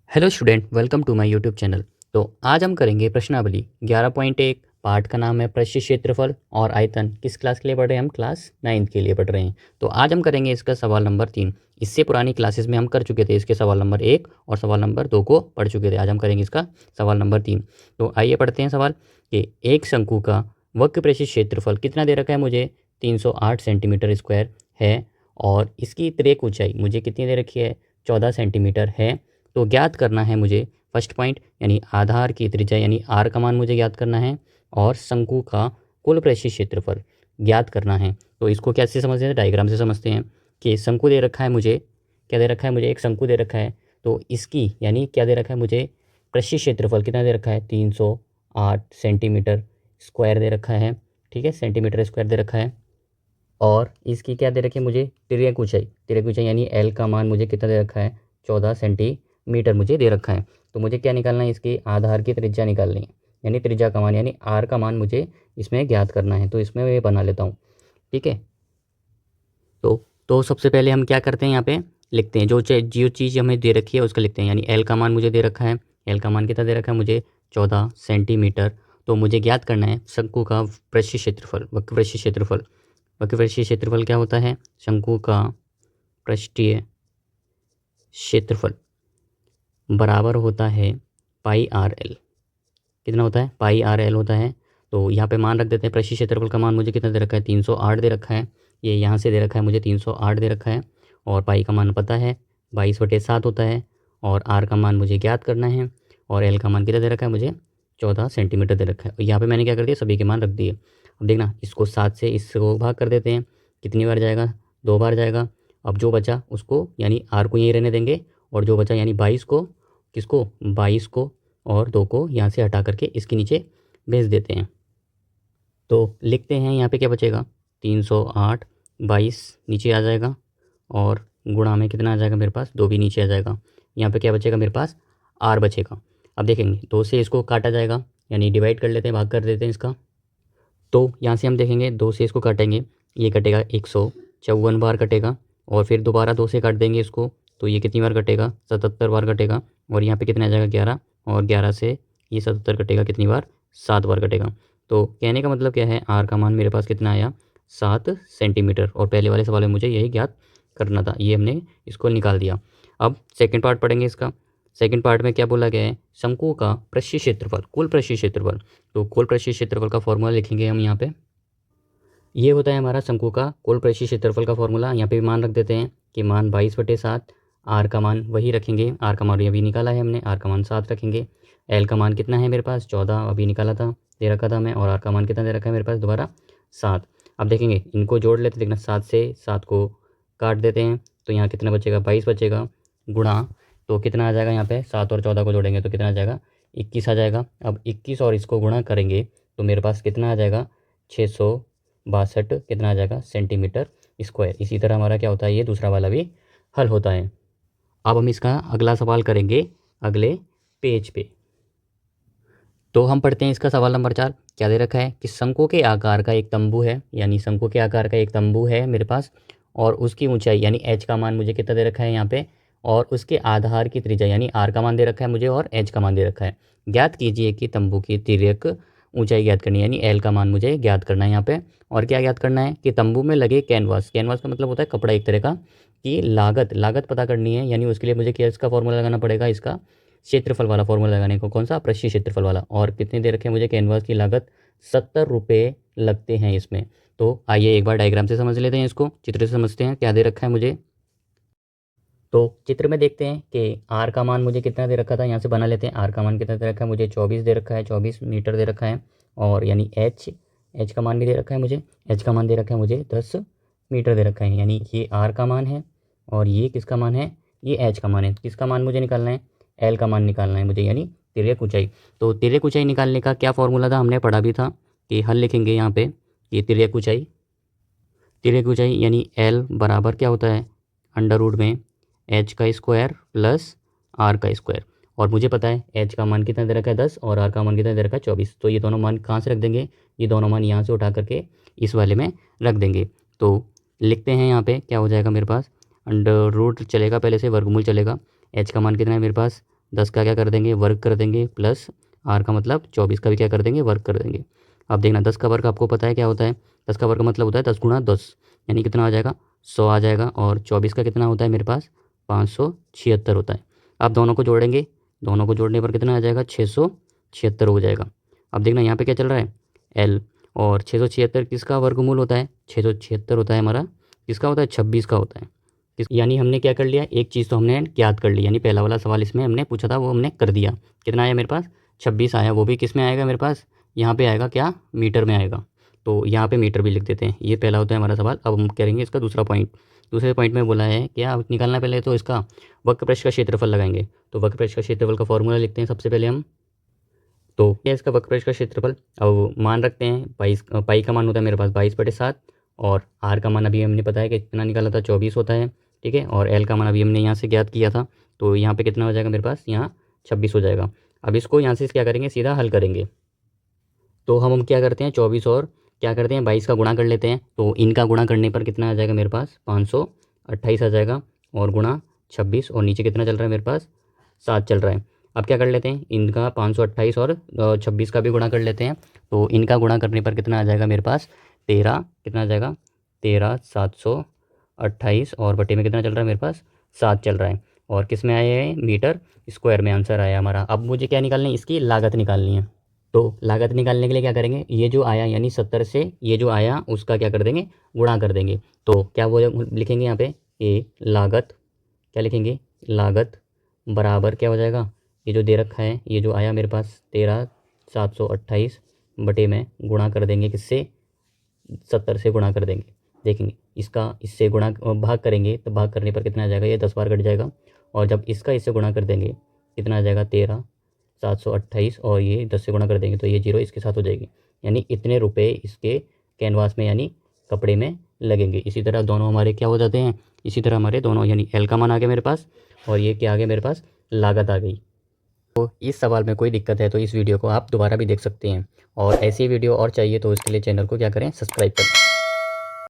Hello student, welcome to my YouTube channel. तो आज हम करेंगे प्रश्नावली 11.1। पाठ का नाम है पृष्ठ क्षेत्रफल और आयतन। किस क्लास के लिए पढ़ रहे हैं? हम क्लास 9th के लिए पढ़ रहे हैं। तो आज हम करेंगे इसका सवाल नंबर 3। इससे पुरानी क्लासेस में हम कर चुके थे इसके सवाल नंबर 1 और सवाल नंबर 2 को पढ़ चुके थे। आज हम करेंगे इसका सवाल नंबर 3। तो आइए पढ़ते हैं सवाल कि एक शंकु का वक्र पृष्ठ क्षेत्रफल कितना दे रखा है मुझे? 308 सेंटीमीटर स्क्वायर है और इसकी तिर्यक ऊंचाई मुझे कितनी दे रखी है? 14 सेंटीमीटर है। तो ज्ञात करना है मुझे फर्स्ट पॉइंट यानी आधार की त्रिज्या यानी आर का मान मुझे ज्ञात करना है और शंकु का कुल पृष्ठ क्षेत्रफल ज्ञात करना है। तो इसको कैसे समझते हैं? डायग्राम से समझते हैं कि शंकु दे रखा है मुझे, क्या दे रखा है मुझे? एक शंकु दे रखा है। तो इसकी यानी क्या दे रखा है मुझे? पृष्ठ क्षेत्रफल कितना दे रखा है? 308 सेंटीमीटर स्क्वायर दे रखा है। ठीक है, सेंटीमीटर स्क्वायर दे रखा है। और इसकी क्या दे रखी है मुझे? तिर्यक ऊंचाई, तिर्यक ऊंचाई यानी एल का मान मुझे कितना दे रखा है? 14 सेंटीमीटर मुझे दे रखा है। तो मुझे क्या निकालना है? इसकी आधार की त्रिज्या निकालनी है यानी त्रिज्या का मान यानी आर का मान मुझे इसमें ज्ञात करना है। तो इसमें ये बना लेता हूँ। ठीक है, तो सबसे पहले हम क्या करते हैं, यहाँ पे लिखते हैं जो चीज़ हमें दे रखी है उसका लिखते हैं। यानी एल का मान मुझे दे रखा है, एल का मान कितना दे रखा है मुझे? 14 सेंटीमीटर। तो मुझे ज्ञात करना है शंकु का पृष्ठ क्षेत्रफल, वक्र पृष्ठ क्षेत्रफल। वक्र पृष्ठीय क्षेत्रफल क्या होता है? शंकु का पृष्ठीय क्षेत्रफल बराबर होता है पाई आर एल। कितना होता है? पाई आर एल होता है। तो यहाँ पे मान रख देते हैं। पृष्ठीय क्षेत्रफल का मान मुझे कितना दे रखा है? 308 दे रखा है। ये यहाँ से दे रखा है मुझे 308 दे रखा है। और पाई का मान पता है 22/7 होता है। और आर का मान मुझे ज्ञात करना है। और एल का मान कितना दे रखा है मुझे? 14 सेंटीमीटर दे रखा है। और यहाँ पे मैंने क्या कर दिया? सभी के मान रख दिए। अब देखना, इसको 7 से इसको भाग कर देते हैं। कितनी बार जाएगा? 2 बार जाएगा। अब जो बचा उसको यानी आर को यहीं रहने देंगे और जो बचा यानी 22 को, किसको? 22 को और 2 को यहाँ से हटा करके इसके नीचे भेज देते हैं। तो लिखते हैं यहाँ पे क्या बचेगा? 308 22 नीचे आ जाएगा और गुणा में कितना आ जाएगा मेरे पास? 2 भी नीचे आ जाएगा। यहाँ पे क्या बचेगा मेरे पास? आर बचेगा। अब देखेंगे 2 से इसको काटा जाएगा यानी डिवाइड कर लेते हैं, भाग कर देते हैं इसका। तो यहाँ से हम देखेंगे 2 से इसको काटेंगे, ये कटेगा 154 बार कटेगा। और फिर दोबारा 2 से काट देंगे इसको, तो ये कितनी बार कटेगा? 77 बार कटेगा। और यहाँ पे कितना आ जाएगा? 11। और 11 से ये 77 कटेगा कितनी बार? 7 बार कटेगा। तो कहने का मतलब क्या है? आर का मान मेरे पास कितना आया? 7 सेंटीमीटर। और पहले वाले सवाल में मुझे यही ज्ञात करना था, ये हमने इसको निकाल दिया। अब सेकेंड पार्ट पढ़ेंगे इसका। सेकेंड पार्ट में क्या बोला गया है? शंकु का पृष्ठीय क्षेत्रफल, कुल पृष्ठीय क्षेत्रफल। तो कुल पृष्ठीय क्षेत्रफल का फॉर्मूला लिखेंगे हम यहाँ पे। ये होता है हमारा शंकु का कुल पृष्ठीय क्षेत्रफल का फॉर्मूला। यहाँ पे भी मान रख देते हैं कि मान 22/7। आर का मान वही रखेंगे, आर का मान अभी निकाला है हमने, आर का मान 7 रखेंगे। एल का मान कितना है मेरे पास? 14 अभी निकाला था, दे रखा था मैं। और आर का मान कितना दे रखा है मेरे पास? दोबारा 7। अब देखेंगे इनको जोड़ लेते, देखना 7 से 7 को काट देते हैं तो यहाँ कितना बचेगा? 22 बचेगा। गुणा, तो कितना आ जाएगा यहाँ पे? 7 और 14 को जोड़ेंगे तो कितना आ जाएगा? 21 आ जाएगा। अब 21 और इसको गुणा करेंगे तो मेरे पास कितना आ जाएगा? 662 कितना आ जाएगा? Centimetre square. इसी तरह हमारा क्या होता है? ये दूसरा वाला भी हल होता है। अब हम इसका अगला सवाल करेंगे अगले पेज पे। तो हम पढ़ते हैं इसका सवाल नंबर 4। क्या दे रखा है कि शंकु के आकार का एक तंबू है, यानी शंकु के आकार का एक तंबू है मेरे पास। और उसकी ऊंचाई यानी एच का मान मुझे कितना दे रखा है यहाँ पे? और उसके आधार की त्रिज्या यानी आर का मान दे रखा है मुझे और एच का मान दे रखा है। ज्ञात कीजिए कि तंबू की तिर्यक ऊंचाई ज्ञात करनी है यानी एल का मान मुझे ज्ञात करना है यहाँ पे। और क्या ज्ञात करना है कि तंबू में लगे कैनवास, कैनवास का मतलब होता है कपड़ा एक तरह का, की लागत पता करनी है। यानी उसके लिए मुझे क्या इसका फॉर्मूला लगाना पड़ेगा? इसका क्षेत्रफल वाला फॉर्मूला लगाने को। कौन सा? पृष्ठीय क्षेत्रफल वाला। और कितने दे रखे हैं मुझे? कैनवास की लागत 70 रुपये लगते हैं इसमें। तो आइए एक बार डायग्राम से समझ लेते हैं, इसको चित्र से समझते हैं क्या दे रखा है मुझे। तो चित्र में देखते हैं कि आर का मान मुझे कितना दे रखा था, यहाँ से बना लेते हैं। आर का मान कितना दे रखा है मुझे? 24 दे रखा है, 24 मीटर दे रखा है। और यानी एच का मान भी दे रखा है मुझे, एच का मान दे रखा है मुझे 10 मीटर दे रखा है। यानी ये आर का मान है और ये किसका मान है? ये एच का मान है। किसका मान मुझे निकालना है? एल का मान निकालना है मुझे, यानी तिर्यक ऊंचाई। तो तिर्यक ऊंचाई निकालने का क्या फॉर्मूला था? हमने पढ़ा भी था कि हल लिखेंगे यहाँ पे। ये तिर्यक ऊंचाई, तिर्यक ऊंचाई यानी एल बराबर क्या होता है? अंडर रूट में एच का स्क्वायर प्लस आर का स्क्वायर। और मुझे पता है एच का मान कितना दे रखा है? 10 और आर का मान कितना दे रखा है? 24। तो ये दोनों मान कहाँ से रख देंगे? ये दोनों मान यहाँ से उठा करके इस वाले में रख देंगे। तो लिखते हैं यहाँ पे क्या हो जाएगा मेरे पास? अंडर रूट चलेगा, पहले से वर्गमूल चलेगा। एच का मान कितना है मेरे पास? 10 का क्या कर देंगे, वर्ग कर देंगे, प्लस आर का मतलब 24 का भी क्या कर देंगे, वर्ग कर देंगे। अब देखना 10 का वर्ग आपको पता है क्या होता है, 10 का वर्ग का मतलब होता है 10 गुणा 10, यानी कितना आ जाएगा, 100 आ जाएगा। और 24 का कितना होता है मेरे पास, 576 होता है। आप दोनों को जोड़ेंगे, दोनों को जोड़ने पर कितना आ जाएगा, 676 हो जाएगा। अब देखना यहाँ पे क्या चल रहा है, एल, और 676 किसका वर्गमूल होता है, 676 होता है हमारा किसका होता है, 26 का होता है। यानी हमने क्या कर लिया, एक चीज़ तो हमने ज्ञात कर ली, यानी पहला वाला सवाल इसमें हमने पूछा था वो हमने कर दिया। कितना आया मेरे पास, 26 आया, वो भी किस में आएगा मेरे पास, यहाँ पे आएगा क्या, मीटर में आएगा। तो यहाँ पे मीटर भी लिख देते हैं। ये पहला होता है हमारा सवाल। अब हम करेंगे इसका दूसरा पॉइंट। दूसरे पॉइंट में बोला है क्या निकालना, पहले तो इसका वक्रपृष्ठ का क्षेत्रफल लगाएंगे। तो वक्रपृष्ठ का क्षेत्रफल का फॉर्मूला लिखते हैं सबसे पहले हम। तो क्या इसका वक्रपृष्ठ का क्षेत्रफल, अब मान रखते हैं 22, पाई का मान होता है मेरे पास 22/7, और आर का मान अभी हमने पता है कि कितना निकाला था, 24 होता है, ठीक है। और एल का मान अभी हमने यहाँ से ज्ञात किया था, तो यहाँ पे कितना हो जाएगा मेरे पास, यहाँ 26 हो जाएगा। अब इसको यहाँ से क्या करेंगे, सीधा हल करेंगे। तो हम क्या करते हैं, 24 और क्या करते हैं 22 का गुणा कर लेते हैं। तो इनका गुणा करने पर कितना आ जाएगा मेरे पास, 528 आ जाएगा, और गुणा 26, और नीचे कितना चल रहा है मेरे पास, 7 चल रहा है। अब क्या कर लेते हैं, इनका 528 और 26 का भी गुणा कर लेते हैं। तो इनका गुणा करने पर कितना आ जाएगा मेरे पास, 13, कितना आ जाएगा, 13,728, और बटे में कितना चल रहा है मेरे पास, 7 चल रहा है। और किस में आया है, मीटर स्क्वायर में आंसर आया हमारा। अब मुझे क्या निकालनी है, इसकी लागत निकालनी है। तो लागत निकालने के लिए क्या करेंगे, ये जो आया यानी 70 से ये जो आया उसका क्या कर देंगे, गुणा कर देंगे। तो क्या वो लिखेंगे यहाँ पे, ये लागत, क्या लिखेंगे, लागत बराबर क्या हो जाएगा, ये जो दे रखा है, ये जो आया मेरे पास 13,728 बटे में गुणा कर देंगे किससे, 70 से गुणा कर देंगे। देखेंगे इसका इससे गुणा भाग करेंगे, तो भाग करने पर कितना आ जाएगा, ये 10 बार कट जाएगा। और जब इसका इससे गुणा कर देंगे कितना आ जाएगा, 13,728, और ये 10 से गुणा कर देंगे तो ये 0 इसके साथ हो जाएगी। यानी इतने रुपए इसके कैनवास में यानी कपड़े में लगेंगे। इसी तरह दोनों हमारे क्या हो जाते हैं, इसी तरह हमारे दोनों यानी एल का मान आ गया मेरे पास, और ये क्या आ गया मेरे पास, लागत आ गई। तो इस सवाल में कोई दिक्कत है तो इस वीडियो को आप दोबारा भी देख सकते हैं, और ऐसी वीडियो और चाहिए तो इसके लिए चैनल को क्या करें, सब्सक्राइब करें।